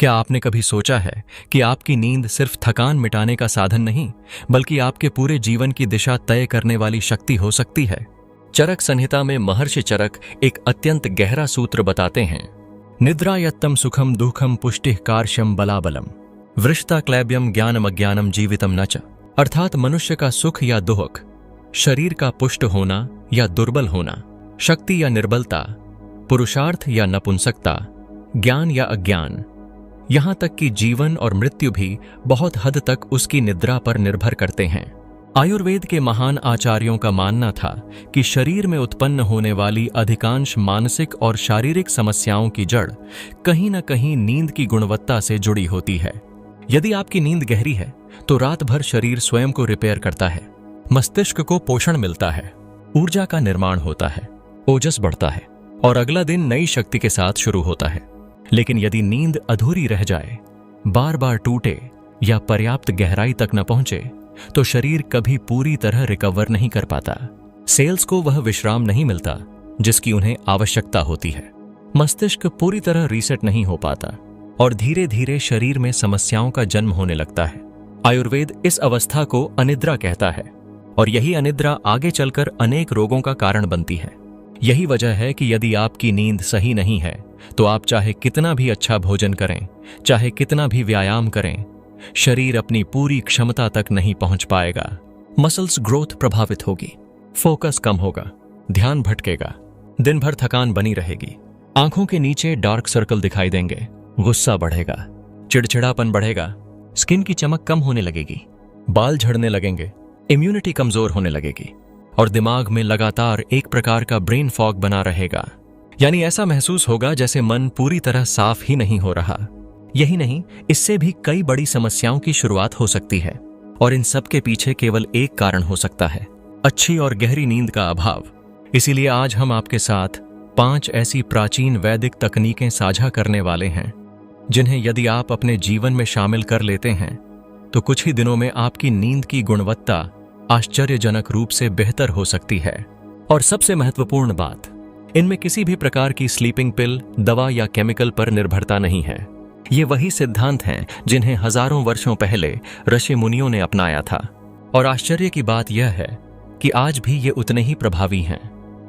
क्या आपने कभी सोचा है कि आपकी नींद सिर्फ थकान मिटाने का साधन नहीं, बल्कि आपके पूरे जीवन की दिशा तय करने वाली शक्ति हो सकती है? चरक संहिता में महर्षि चरक एक अत्यंत गहरा सूत्र बताते हैं। निद्रा यत्तम सुखम दुखम पुष्टिः कार्श्यम बलाबलम वृषता क्लैब्यम ज्ञानम अज्ञानम जीवितम न च। अर्थात मनुष्य का सुख या दुख, शरीर का पुष्ट होना या दुर्बल होना, शक्ति या निर्बलता, पुरुषार्थ या नपुंसकता, ज्ञान या अज्ञान, यहां तक कि जीवन और मृत्यु भी बहुत हद तक उसकी निद्रा पर निर्भर करते हैं। आयुर्वेद के महान आचार्यों का मानना था कि शरीर में उत्पन्न होने वाली अधिकांश मानसिक और शारीरिक समस्याओं की जड़ कहीं न कहीं नींद की गुणवत्ता से जुड़ी होती है। यदि आपकी नींद गहरी है तो रात भर शरीर स्वयं को रिपेयर करता है, मस्तिष्क को पोषण मिलता है, ऊर्जा का निर्माण होता है, ओजस बढ़ता है और अगला दिन नई शक्ति के साथ शुरू होता है। लेकिन यदि नींद अधूरी रह जाए, बार बार टूटे या पर्याप्त गहराई तक न पहुंचे, तो शरीर कभी पूरी तरह रिकवर नहीं कर पाता। सेल्स को वह विश्राम नहीं मिलता जिसकी उन्हें आवश्यकता होती है। मस्तिष्क पूरी तरह रीसेट नहीं हो पाता और धीरे धीरे शरीर में समस्याओं का जन्म होने लगता है। आयुर्वेद इस अवस्था को अनिद्रा कहता है और यही अनिद्रा आगे चलकर अनेक रोगों का कारण बनती है। यही वजह है कि यदि आपकी नींद सही नहीं है तो आप चाहे कितना भी अच्छा भोजन करें, चाहे कितना भी व्यायाम करें, शरीर अपनी पूरी क्षमता तक नहीं पहुंच पाएगा। मसल्स ग्रोथ प्रभावित होगी, फोकस कम होगा, ध्यान भटकेगा, दिन भर थकान बनी रहेगी, आंखों के नीचे डार्क सर्कल दिखाई देंगे, गुस्सा बढ़ेगा, चिड़चिड़ापन बढ़ेगा, स्किन की चमक कम होने लगेगी, बाल झड़ने लगेंगे, इम्यूनिटी कमजोर होने लगेगी और दिमाग में लगातार एक प्रकार का ब्रेन फॉग बना रहेगा। यानी ऐसा महसूस होगा जैसे मन पूरी तरह साफ ही नहीं हो रहा। यही नहीं, इससे भी कई बड़ी समस्याओं की शुरुआत हो सकती है और इन सब के पीछे केवल एक कारण हो सकता है, अच्छी और गहरी नींद का अभाव। इसीलिए आज हम आपके साथ 5 ऐसी प्राचीन वैदिक तकनीकें साझा करने वाले हैं जिन्हें यदि आप अपने जीवन में शामिल कर लेते हैं तो कुछ ही दिनों में आपकी नींद की गुणवत्ता आश्चर्यजनक रूप से बेहतर हो सकती है। और सबसे महत्वपूर्ण बात, इनमें किसी भी प्रकार की स्लीपिंग पिल, दवा या केमिकल पर निर्भरता नहीं है। ये वही सिद्धांत हैं जिन्हें हजारों वर्षों पहले ऋषि मुनियों ने अपनाया था और आश्चर्य की बात यह है कि आज भी ये उतने ही प्रभावी हैं।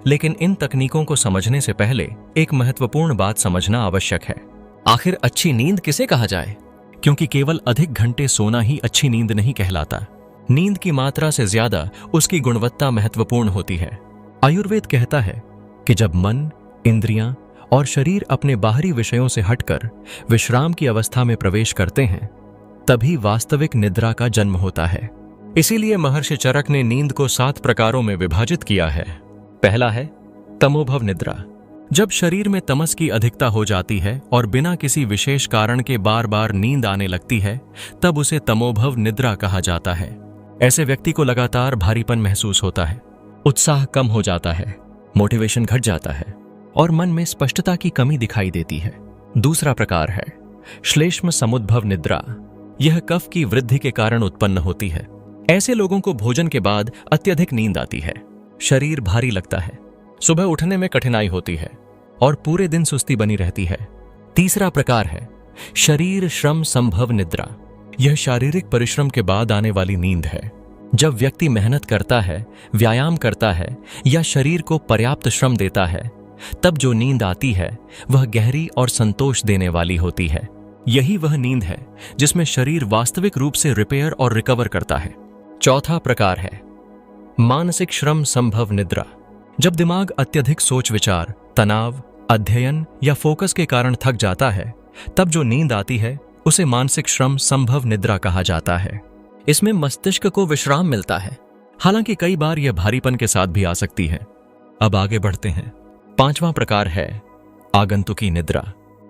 लेकिन इन तकनीकों को समझने से पहले एक महत्वपूर्ण बात समझना आवश्यक है। आखिर अच्छी नींद किसे कहा जाए? क्योंकि केवल अधिक घंटे सोना ही अच्छी नींद नहीं कहलाता। नींद की मात्रा से ज्यादा उसकी गुणवत्ता महत्वपूर्ण होती है। आयुर्वेद कहता है कि जब मन, इंद्रियां और शरीर अपने बाहरी विषयों से हटकर विश्राम की अवस्था में प्रवेश करते हैं, तभी वास्तविक निद्रा का जन्म होता है। इसीलिए महर्षि चरक ने नींद को 7 प्रकारों में विभाजित किया है। पहला है तमोभव निद्रा। जब शरीर में तमस की अधिकता हो जाती है और बिना किसी विशेष कारण के बार बार नींद आने लगती है, तब उसे तमोभव निद्रा कहा जाता है। ऐसे व्यक्ति को लगातार भारीपन महसूस होता है, उत्साह कम हो जाता है, मोटिवेशन घट जाता है और मन में स्पष्टता की कमी दिखाई देती है। दूसरा प्रकार है श्लेष्म समुद्भव निद्रा। यह कफ की वृद्धि के कारण उत्पन्न होती है। ऐसे लोगों को भोजन के बाद अत्यधिक नींद आती है, शरीर भारी लगता है, सुबह उठने में कठिनाई होती है और पूरे दिन सुस्ती बनी रहती है। तीसरा प्रकार है शरीर श्रम संभव निद्रा। यह शारीरिक परिश्रम के बाद आने वाली नींद है। जब व्यक्ति मेहनत करता है, व्यायाम करता है या शरीर को पर्याप्त श्रम देता है, तब जो नींद आती है वह गहरी और संतोष देने वाली होती है। यही वह नींद है जिसमें शरीर वास्तविक रूप से रिपेयर और रिकवर करता है। चौथा प्रकार है मानसिक श्रम संभव निद्रा। जब दिमाग अत्यधिक सोच विचार, तनाव, अध्ययन या फोकस के कारण थक जाता है, तब जो नींद आती है उसे मानसिक श्रम संभव निद्रा कहा जाता है। इसमें मस्तिष्क को विश्राम मिलता है, हालांकि कई बार यह भारीपन के साथ भी आ सकती है। अब आगे बढ़ते हैं। 5वां प्रकार है आगंतुकी निद्रा।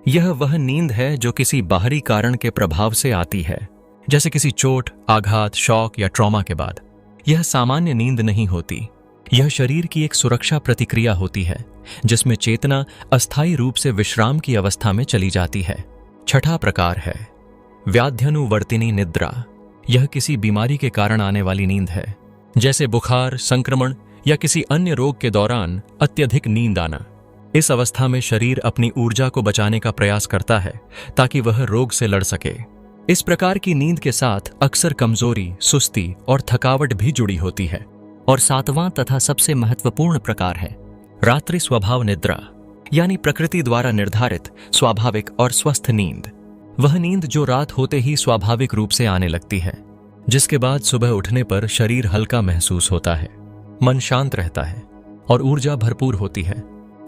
यह वह नींद है जो किसी बाहरी कारण के प्रभाव से आती है, जैसे किसी चोट, आघात, शॉक या ट्रॉमा के बाद। यह सामान्य नींद नहीं होती। यह शरीर की एक सुरक्षा प्रतिक्रिया होती है जिसमें चेतना अस्थायी रूप से विश्राम की अवस्था में चली जाती है। 6ठा प्रकार है व्याध्यनुवर्तिनी निद्रा। यह किसी बीमारी के कारण आने वाली नींद है, जैसे बुखार, संक्रमण या किसी अन्य रोग के दौरान अत्यधिक नींद आना। इस अवस्था में शरीर अपनी ऊर्जा को बचाने का प्रयास करता है ताकि वह रोग से लड़ सके। इस प्रकार की नींद के साथ अक्सर कमजोरी, सुस्ती और थकावट भी जुड़ी होती है। और सातवां तथा सबसे महत्वपूर्ण प्रकार है रात्रि स्वभाव निद्रा, यानी प्रकृति द्वारा निर्धारित स्वाभाविक और स्वस्थ नींद। वह नींद जो रात होते ही स्वाभाविक रूप से आने लगती है, जिसके बाद सुबह उठने पर शरीर हल्का महसूस होता है, मन शांत रहता है और ऊर्जा भरपूर होती है।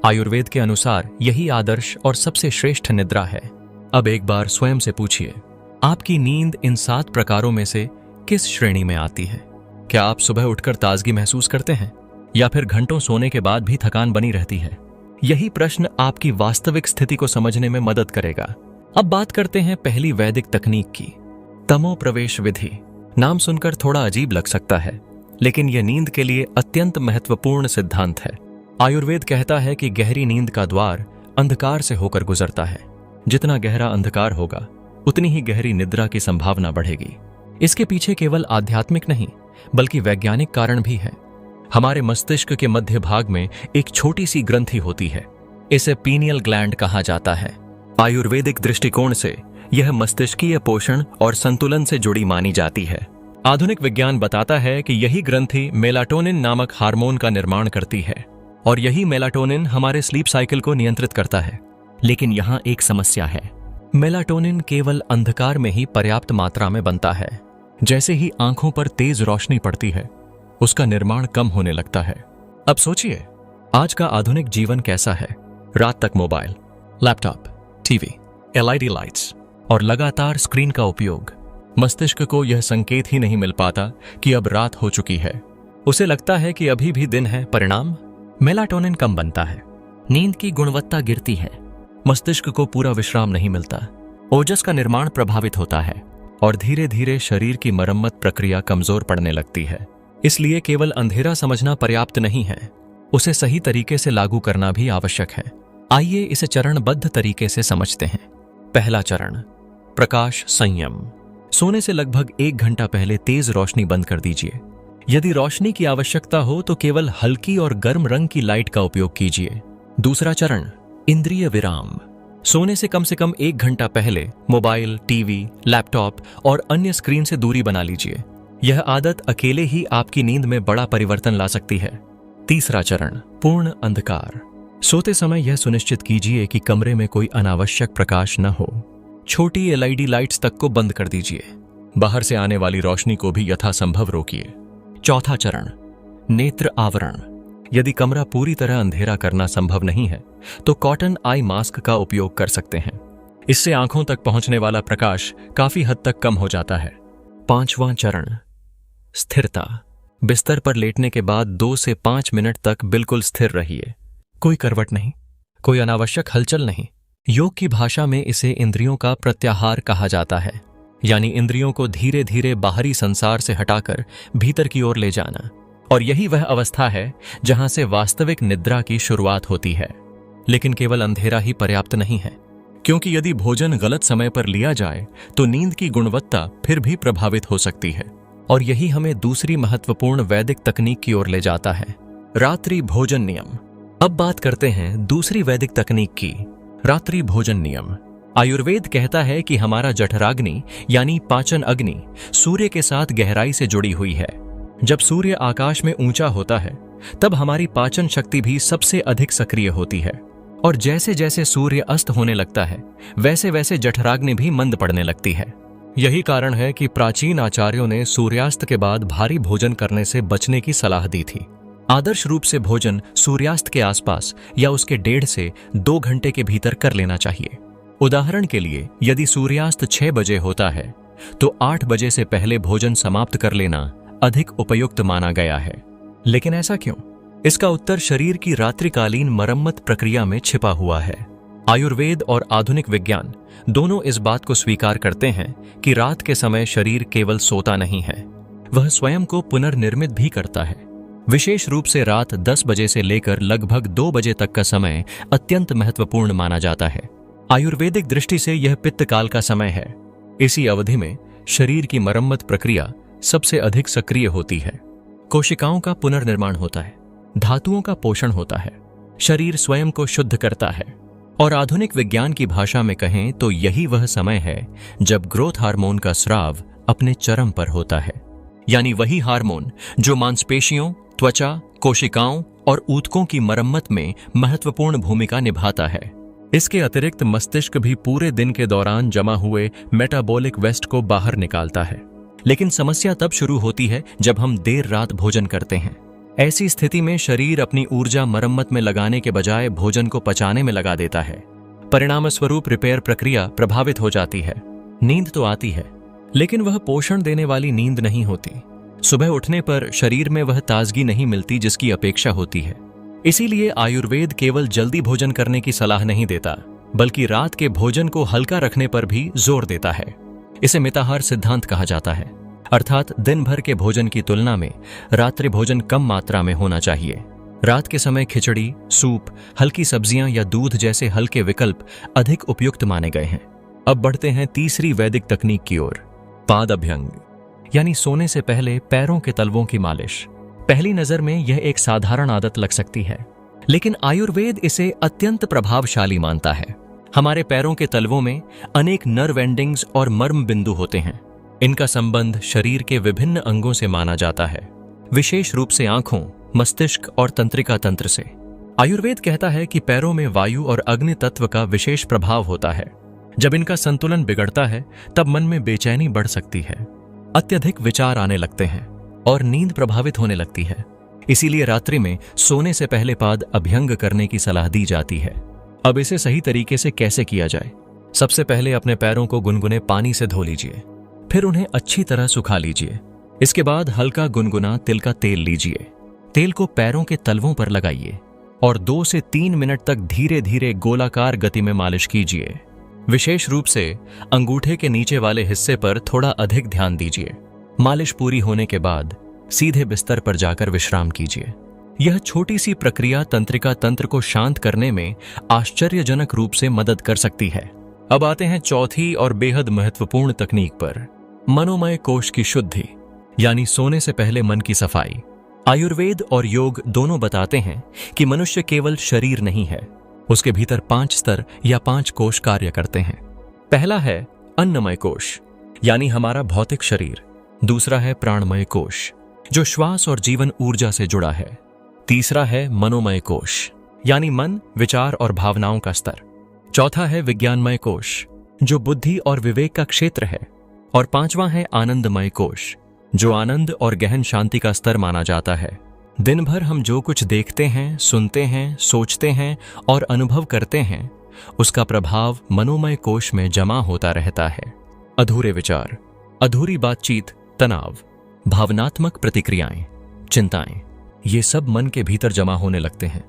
आयुर्वेद के अनुसार यही आदर्श और सबसे श्रेष्ठ निद्रा है। अब एक बार स्वयं से पूछिए, आपकी नींद इन 7 प्रकारों में से किस श्रेणी में आती है? क्या आप सुबह उठकर ताजगी महसूस करते हैं या फिर घंटों सोने के बाद भी थकान बनी रहती है? यही प्रश्न आपकी वास्तविक स्थिति को समझने में मदद करेगा। अब बात करते हैं पहली वैदिक तकनीक की, तमो प्रवेश विधि। नाम सुनकर थोड़ा अजीब लग सकता है, लेकिन यह नींद के लिए अत्यंत महत्वपूर्ण सिद्धांत है। आयुर्वेद कहता है कि गहरी नींद का द्वार अंधकार से होकर गुजरता है। जितना गहरा अंधकार होगा, उतनी ही गहरी निद्रा की संभावना बढ़ेगी। इसके पीछे केवल आध्यात्मिक नहीं, बल्कि वैज्ञानिक कारण भी है। हमारे मस्तिष्क के मध्य भाग में एक छोटी सी ग्रंथि होती है, इसे पीनियल ग्लैंड कहा जाता है। आयुर्वेदिक दृष्टिकोण से यह मस्तिष्कीय पोषण और संतुलन से जुड़ी मानी जाती है। आधुनिक विज्ञान बताता है कि यही ग्रंथि मेलाटोनिन नामक हार्मोन का निर्माण करती है और यही मेलाटोनिन हमारे स्लीप साइकिल को नियंत्रित करता है। लेकिन यहाँ एक समस्या है, मेलाटोनिन केवल अंधकार में ही पर्याप्त मात्रा में बनता है। जैसे ही आंखों पर तेज रोशनी पड़ती है, उसका निर्माण कम होने लगता है। अब सोचिए, आज का आधुनिक जीवन कैसा है? रात तक mobile, laptop, TV, LED lights और लगातार स्क्रीन का उपयोग। मस्तिष्क को यह संकेत ही नहीं मिल पाता कि अब रात हो चुकी है। उसे लगता है कि अभी भी दिन है। परिणाम, मेलाटोनिन कम बनता है, नींद की गुणवत्ता गिरती है, मस्तिष्क को पूरा विश्राम नहीं मिलता, ओजस का निर्माण प्रभावित होता है और धीरे धीरे शरीर की मरम्मत प्रक्रिया कमजोर पड़ने लगती है। इसलिए केवल अंधेरा समझना पर्याप्त नहीं है, उसे सही तरीके से लागू करना भी आवश्यक है। आइए इसे चरणबद्ध तरीके से समझते हैं। पहला चरण, प्रकाश संयम। सोने से लगभग 1 घंटा पहले तेज रोशनी बंद कर दीजिए। यदि रोशनी की आवश्यकता हो तो केवल हल्की और गर्म रंग की लाइट का उपयोग कीजिए। दूसरा चरण, इंद्रिय विराम। सोने से कम 1 घंटा पहले मोबाइल, टीवी, लैपटॉप और अन्य स्क्रीन से दूरी बना लीजिए। यह आदत अकेले ही आपकी नींद में बड़ा परिवर्तन ला सकती है। तीसरा चरण, पूर्ण अंधकार। सोते समय यह सुनिश्चित कीजिए कि कमरे में कोई अनावश्यक प्रकाश न हो। छोटी एलईडी लाइट्स तक को बंद कर दीजिए। बाहर से आने वाली रोशनी को भी यथासंभव रोकिए। चौथा चरण, नेत्र आवरण। यदि कमरा पूरी तरह अंधेरा करना संभव नहीं है तो कॉटन आई मास्क का उपयोग कर सकते हैं। इससे आंखों तक पहुंचने वाला प्रकाश काफी हद तक कम हो जाता है। पांचवां चरण, स्थिरता। बिस्तर पर लेटने के बाद 2 से 5 मिनट तक बिल्कुल स्थिर रहिए। कोई करवट नहीं, कोई अनावश्यक हलचल नहीं। योग की भाषा में इसे इंद्रियों का प्रत्याहार कहा जाता है, यानी इंद्रियों को धीरे धीरे बाहरी संसार से हटाकर भीतर की ओर ले जाना। और यही वह अवस्था है जहां से वास्तविक निद्रा की शुरुआत होती है। लेकिन केवल अंधेरा ही पर्याप्त नहीं है, क्योंकि यदि भोजन गलत समय पर लिया जाए तो नींद की गुणवत्ता फिर भी प्रभावित हो सकती है। और यही हमें दूसरी महत्वपूर्ण वैदिक तकनीक की ओर ले जाता है, रात्रि भोजन नियम। अब बात करते हैं दूसरी वैदिक तकनीक की, रात्रि भोजन नियम। आयुर्वेद कहता है कि हमारा जठराग्नि यानी पाचन अग्नि सूर्य के साथ गहराई से जुड़ी हुई है। जब सूर्य आकाश में ऊंचा होता है तब हमारी पाचन शक्ति भी सबसे अधिक सक्रिय होती है। और जैसे जैसे सूर्य अस्त होने लगता है वैसे वैसे जठराग्नि भी मंद पड़ने लगती है। यही कारण है कि प्राचीन आचार्यों ने सूर्यास्त के बाद भारी भोजन करने से बचने की सलाह दी थी। आदर्श रूप से भोजन सूर्यास्त के आसपास या उसके 1.5 से 2 घंटे के भीतर कर लेना चाहिए। उदाहरण के लिए, यदि सूर्यास्त 6 बजे होता है तो 8 बजे से पहले भोजन समाप्त कर लेना अधिक उपयुक्त माना गया है। लेकिन ऐसा क्यों? इसका उत्तर शरीर की रात्रिकालीन मरम्मत प्रक्रिया में छिपा हुआ है। आयुर्वेद और आधुनिक विज्ञान दोनों इस बात को स्वीकार करते हैं कि रात के समय शरीर केवल सोता नहीं है, वह स्वयं को पुनर्निर्मित भी करता है। विशेष रूप से रात 10 बजे से लेकर लगभग 2 बजे तक का समय अत्यंत महत्वपूर्ण माना जाता है। आयुर्वेदिक दृष्टि से यह पित्तकाल का समय है। इसी अवधि में शरीर की मरम्मत प्रक्रिया सबसे अधिक सक्रिय होती है। कोशिकाओं का पुनर्निर्माण होता है, धातुओं का पोषण होता है शरीर स्वयं को शुद्ध करता है। और आधुनिक विज्ञान की भाषा में कहें तो यही वह समय है जब ग्रोथ हार्मोन का स्राव अपने चरम पर होता है, यानी वही हार्मोन जो मांसपेशियों, त्वचा, कोशिकाओं और ऊतकों की मरम्मत में महत्वपूर्ण भूमिका निभाता है। इसके अतिरिक्त मस्तिष्क भी पूरे दिन के दौरान जमा हुए मेटाबॉलिक वेस्ट को बाहर निकालता है। लेकिन समस्या तब शुरू होती है जब हम देर रात भोजन करते हैं। ऐसी स्थिति में शरीर अपनी ऊर्जा मरम्मत में लगाने के बजाय भोजन को पचाने में लगा देता है। परिणाम स्वरूप रिपेयर प्रक्रिया प्रभावित हो जाती है। नींद तो आती है, लेकिन वह पोषण देने वाली नींद नहीं होती। सुबह उठने पर शरीर में वह ताजगी नहीं मिलती जिसकी अपेक्षा होती है। इसीलिए आयुर्वेद केवल जल्दी भोजन करने की सलाह नहीं देता, बल्कि रात के भोजन को हल्का रखने पर भी जोर देता है। इसे मिताहार सिद्धांत कहा जाता है, अर्थात दिन भर के भोजन की तुलना में रात्रि भोजन कम मात्रा में होना चाहिए। रात के समय खिचड़ी, सूप, हल्की सब्जियां या दूध जैसे हल्के विकल्प अधिक उपयुक्त माने गए हैं। अब बढ़ते हैं तीसरी वैदिक तकनीक की ओर, पाद अभ्यंग, यानी सोने से पहले पैरों के तलवों की मालिश। पहली नजर में यह एक साधारण आदत लग सकती है, लेकिन आयुर्वेद इसे अत्यंत प्रभावशाली मानता है। हमारे पैरों के तलवों में अनेक नर्व एंडिंग्स और मर्म बिंदु होते हैं। इनका संबंध शरीर के विभिन्न अंगों से माना जाता है, विशेष रूप से आंखों, मस्तिष्क और तंत्रिका तंत्र से। आयुर्वेद कहता है कि पैरों में वायु और अग्नि तत्व का विशेष प्रभाव होता है। जब इनका संतुलन बिगड़ता है तब मन में बेचैनी बढ़ सकती है, अत्यधिक विचार आने लगते हैं और नींद प्रभावित होने लगती है। इसीलिए रात्रि में सोने से पहले पाद अभ्यंग करने की सलाह दी जाती है। अब इसे सही तरीके से कैसे किया जाए? सबसे पहले अपने पैरों को गुनगुने पानी से धो लीजिए, फिर उन्हें अच्छी तरह सुखा लीजिए। इसके बाद हल्का गुनगुना तिल का तेल लीजिए। तेल को पैरों के तलवों पर लगाइए और 2 से 3 मिनट तक धीरे धीरे गोलाकार गति में मालिश कीजिए। विशेष रूप से अंगूठे के नीचे वाले हिस्से पर थोड़ा अधिक ध्यान दीजिए। मालिश पूरी होने के बाद सीधे बिस्तर पर जाकर विश्राम कीजिए। यह छोटी सी प्रक्रिया तंत्रिका तंत्र को शांत करने में आश्चर्यजनक रूप से मदद कर सकती है। अब आते हैं चौथी और बेहद महत्वपूर्ण तकनीक पर, मनोमय कोश की शुद्धि, यानी सोने से पहले मन की सफाई। आयुर्वेद और योग दोनों बताते हैं कि मनुष्य केवल शरीर नहीं है, उसके भीतर 5 स्तर या 5 कोश कार्य करते हैं। पहला है अन्नमय कोश, यानी हमारा भौतिक शरीर। दूसरा है प्राणमय कोश, जो श्वास और जीवन ऊर्जा से जुड़ा है। तीसरा है मनोमय कोश, यानी मन, विचार और भावनाओं का स्तर। चौथा है विज्ञानमय कोश, जो बुद्धि और विवेक का क्षेत्र है। और पांचवा है आनंदमय कोश, जो आनंद और गहन शांति का स्तर माना जाता है। दिन भर हम जो कुछ देखते हैं, सुनते हैं, सोचते हैं और अनुभव करते हैं, उसका प्रभाव मनोमय कोश में जमा होता रहता है। अधूरे विचार, अधूरी बातचीत, तनाव, भावनात्मक प्रतिक्रियाएं, चिंताएं, ये सब मन के भीतर जमा होने लगते हैं।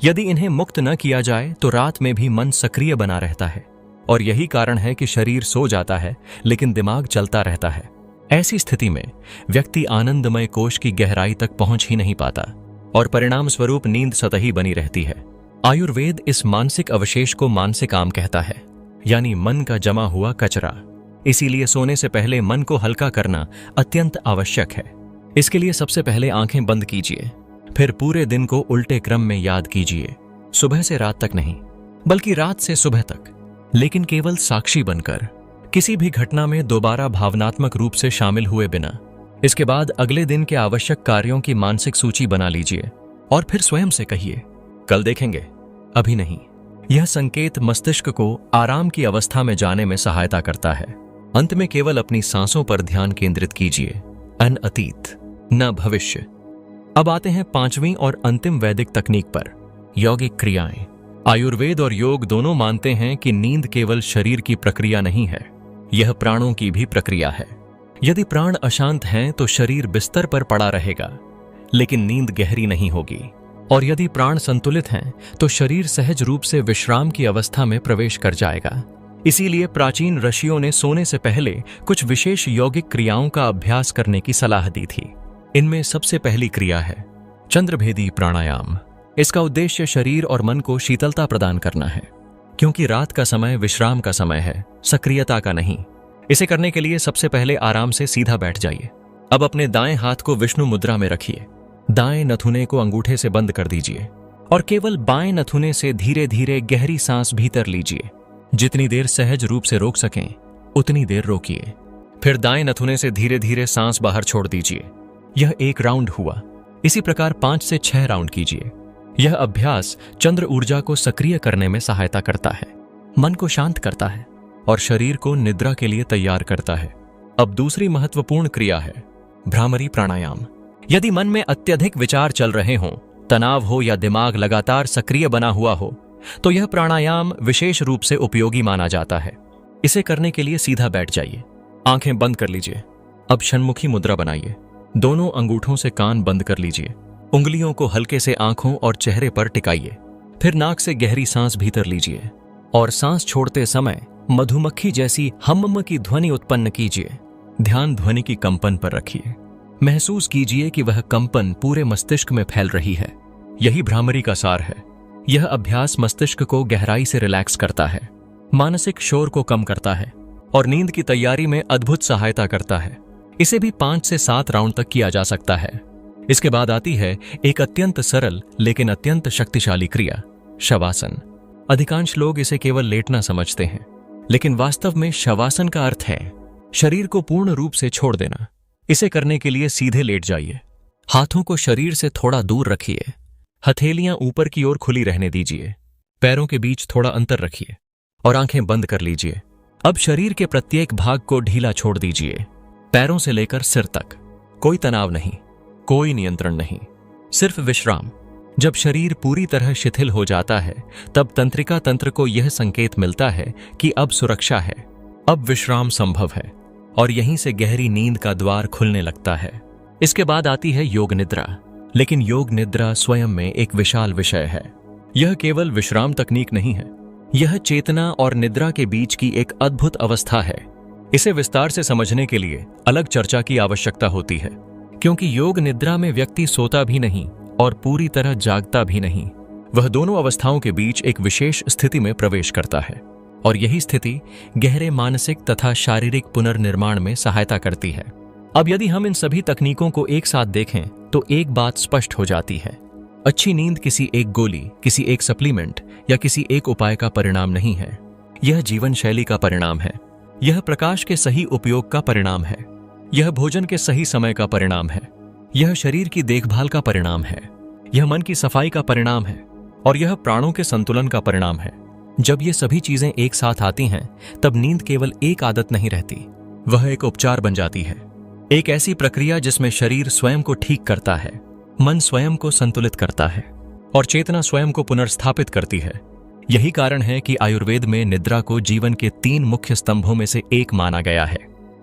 यदि इन्हें मुक्त न किया जाए तो रात में भी मन सक्रिय बना रहता है और यही कारण है कि शरीर सो जाता है लेकिन दिमाग चलता रहता है। ऐसी स्थिति में व्यक्ति आनंदमय कोश की गहराई तक पहुंच ही नहीं पाता और परिणाम स्वरूप नींद सतही बनी रहती है। आयुर्वेद इस मानसिक अवशेष को मानसिक आम कहता है, यानी मन का जमा हुआ कचरा। इसीलिए सोने से पहले मन को हल्का करना अत्यंत आवश्यक है। इसके लिए सबसे पहले आंखें बंद कीजिए, फिर पूरे दिन को उल्टे क्रम में याद कीजिए। सुबह से रात तक नहीं, बल्कि रात से सुबह तक, लेकिन केवल साक्षी बनकर, किसी भी घटना में दोबारा भावनात्मक रूप से शामिल हुए बिना। इसके बाद अगले दिन के आवश्यक कार्यों की मानसिक सूची बना लीजिए और फिर स्वयं से कहिए, कल देखेंगे, अभी नहीं। यह संकेत मस्तिष्क को आराम की अवस्था में जाने में सहायता करता है। अंत में केवल अपनी सांसों पर ध्यान केंद्रित कीजिए, न अतीत न भविष्य। अब आते हैं 5वीं और अंतिम वैदिक तकनीक पर, यौगिक क्रियाएं। आयुर्वेद और योग दोनों मानते हैं कि नींद केवल शरीर की प्रक्रिया नहीं है, यह प्राणों की भी प्रक्रिया है। यदि प्राण अशांत हैं तो शरीर बिस्तर पर पड़ा रहेगा, लेकिन नींद गहरी नहीं होगी। और यदि प्राण संतुलित हैं तो शरीर सहज रूप से विश्राम की अवस्था में प्रवेश कर जाएगा। इसीलिए प्राचीन ऋषियों ने सोने से पहले कुछ विशेष यौगिक क्रियाओं का अभ्यास करने की सलाह दी थी। इनमें सबसे पहली क्रिया है चंद्रभेदी प्राणायाम। इसका उद्देश्य शरीर और मन को शीतलता प्रदान करना है, क्योंकि रात का समय विश्राम का समय है, सक्रियता का नहीं। इसे करने के लिए सबसे पहले आराम से सीधा बैठ जाइए। अब अपने दाएं हाथ को विष्णु मुद्रा में रखिए, दाएं नथुने को अंगूठे से बंद कर दीजिए और केवल बाएं नथुने से धीरे धीरे गहरी सांस भीतर लीजिए। जितनी देर सहज रूप से रोक सकें उतनी देर रोकिए। फिर दाएं नथुने से धीरे धीरे सांस बाहर छोड़ दीजिए। यह 1 राउंड हुआ। इसी प्रकार 5 से 6 राउंड कीजिए। यह अभ्यास चंद्र ऊर्जा को सक्रिय करने में सहायता करता है, मन को शांत करता है और शरीर को निद्रा के लिए तैयार करता है। अब दूसरी महत्वपूर्ण क्रिया है भ्रामरी प्राणायाम। यदि मन में अत्यधिक विचार चल रहे हों, तनाव हो या दिमाग लगातार सक्रिय बना हुआ हो, तो यह प्राणायाम विशेष रूप से उपयोगी माना जाता है। इसे करने के लिए सीधा बैठ जाइए, आंखें बंद कर लीजिए। अब षण्मुखी मुद्रा बनाइए। दोनों अंगूठों से कान बंद कर लीजिए। उंगलियों को हल्के से आंखों और चेहरे पर टिकाइए। फिर नाक से गहरी सांस भीतर लीजिए और सांस छोड़ते समय मधुमक्खी जैसी हम्म की ध्वनि उत्पन्न कीजिए। ध्यान ध्वनि की कंपन पर रखिए। महसूस कीजिए कि वह कंपन पूरे मस्तिष्क में फैल रही है। यही भ्रामरी का सार है। यह अभ्यास मस्तिष्क को गहराई से रिलैक्स करता है, मानसिक शोर को कम करता है और नींद की तैयारी में अद्भुत सहायता करता है। इसे भी 5 से 7 राउंड तक किया जा सकता है। इसके बाद आती है एक अत्यंत सरल लेकिन अत्यंत शक्तिशाली क्रिया, शवासन। अधिकांश लोग इसे केवल लेटना समझते हैं, लेकिन वास्तव में शवासन का अर्थ है शरीर को पूर्ण रूप से छोड़ देना। इसे करने के लिए सीधे लेट जाइए। हाथों को शरीर से थोड़ा दूर रखिए। हथेलियां ऊपर की ओर खुली रहने दीजिए। पैरों के बीच थोड़ा अंतर रखिए और आंखें बंद कर लीजिए। अब शरीर के प्रत्येक भाग को ढीला छोड़ दीजिए, पैरों से लेकर सिर तक। कोई तनाव नहीं, कोई नियंत्रण नहीं, सिर्फ विश्राम। जब शरीर पूरी तरह शिथिल हो जाता है, तब तंत्रिका तंत्र को यह संकेत मिलता है कि अब सुरक्षा है, अब विश्राम संभव है और यहीं से गहरी नींद का द्वार खुलने लगता है। इसके बाद आती है योग निद्रा। लेकिन योग निद्रा स्वयं में एक विशाल विषय है। यह केवल विश्राम तकनीक नहीं है, यह चेतना और निद्रा के बीच की एक अद्भुत अवस्था है। इसे विस्तार से समझने के लिए अलग चर्चा की आवश्यकता होती है, क्योंकि योग निद्रा में व्यक्ति सोता भी नहीं और पूरी तरह जागता भी नहीं। वह दोनों अवस्थाओं के बीच एक विशेष स्थिति में प्रवेश करता है और यही स्थिति गहरे मानसिक तथा शारीरिक पुनर्निर्माण में सहायता करती है। अब यदि हम इन सभी तकनीकों को एक साथ देखें तो एक बात स्पष्ट हो जाती है। अच्छी नींद किसी एक गोली, किसी एक सप्लीमेंट या किसी एक उपाय का परिणाम नहीं है। यह जीवन शैली का परिणाम है। यह प्रकाश के सही उपयोग का परिणाम है। यह भोजन के सही समय का परिणाम है। यह शरीर की देखभाल का परिणाम है। यह मन की सफाई का परिणाम है और यह प्राणों के संतुलन का परिणाम है। जब ये सभी चीजें एक साथ आती हैं, तब नींद केवल एक आदत नहीं रहती, वह एक उपचार बन जाती है। एक ऐसी प्रक्रिया जिसमें शरीर स्वयं को ठीक करता है, मन स्वयं को संतुलित करता है और चेतना स्वयं को पुनर्स्थापित करती है। यही कारण है कि आयुर्वेद में निद्रा को जीवन के 3 मुख्य स्तंभों में से एक माना गया है।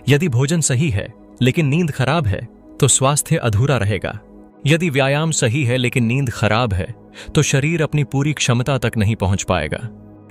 यदि भोजन सही है लेकिन नींद खराब है तो स्वास्थ्य अधूरा रहेगा। यदि व्यायाम सही है लेकिन नींद खराब है तो शरीर अपनी पूरी क्षमता तक नहीं पहुंच पाएगा।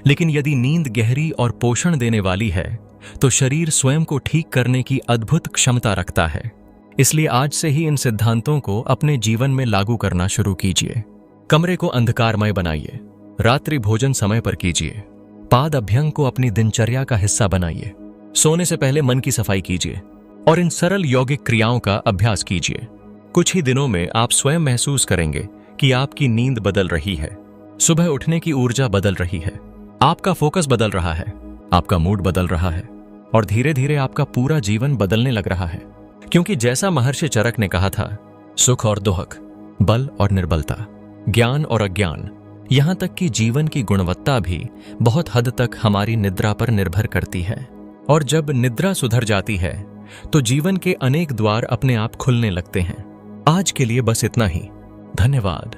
लेकिन यदि नींद गहरी और पोषण देने वाली है तो शरीर स्वयं को ठीक करने की अद्भुत क्षमता रखता है। इसलिए आज से ही इन सिद्धांतों को अपने जीवन में लागू करना शुरू कीजिए। कमरे को अंधकारमय बनाइए। रात्रि भोजन समय पर कीजिए। पाद अभ्यंग को अपनी दिनचर्या का हिस्सा बनाइए। सोने से पहले मन की सफाई कीजिए और इन सरल यौगिक क्रियाओं का अभ्यास कीजिए। कुछ ही दिनों में आप स्वयं महसूस करेंगे कि आपकी नींद बदल रही है, सुबह उठने की ऊर्जा बदल रही है, आपका फोकस बदल रहा है, आपका मूड बदल रहा है और धीरे धीरे आपका पूरा जीवन बदलने लग रहा है। क्योंकि जैसा महर्षि चरक ने कहा था, सुख और दुख, बल और निर्बलता, ज्ञान और अज्ञान, यहां तक कि जीवन की गुणवत्ता भी बहुत हद तक हमारी निद्रा पर निर्भर करती है। और जब निद्रा सुधर जाती है तो जीवन के अनेक द्वार अपने आप खुलने लगते हैं। आज के लिए बस इतना ही। धन्यवाद।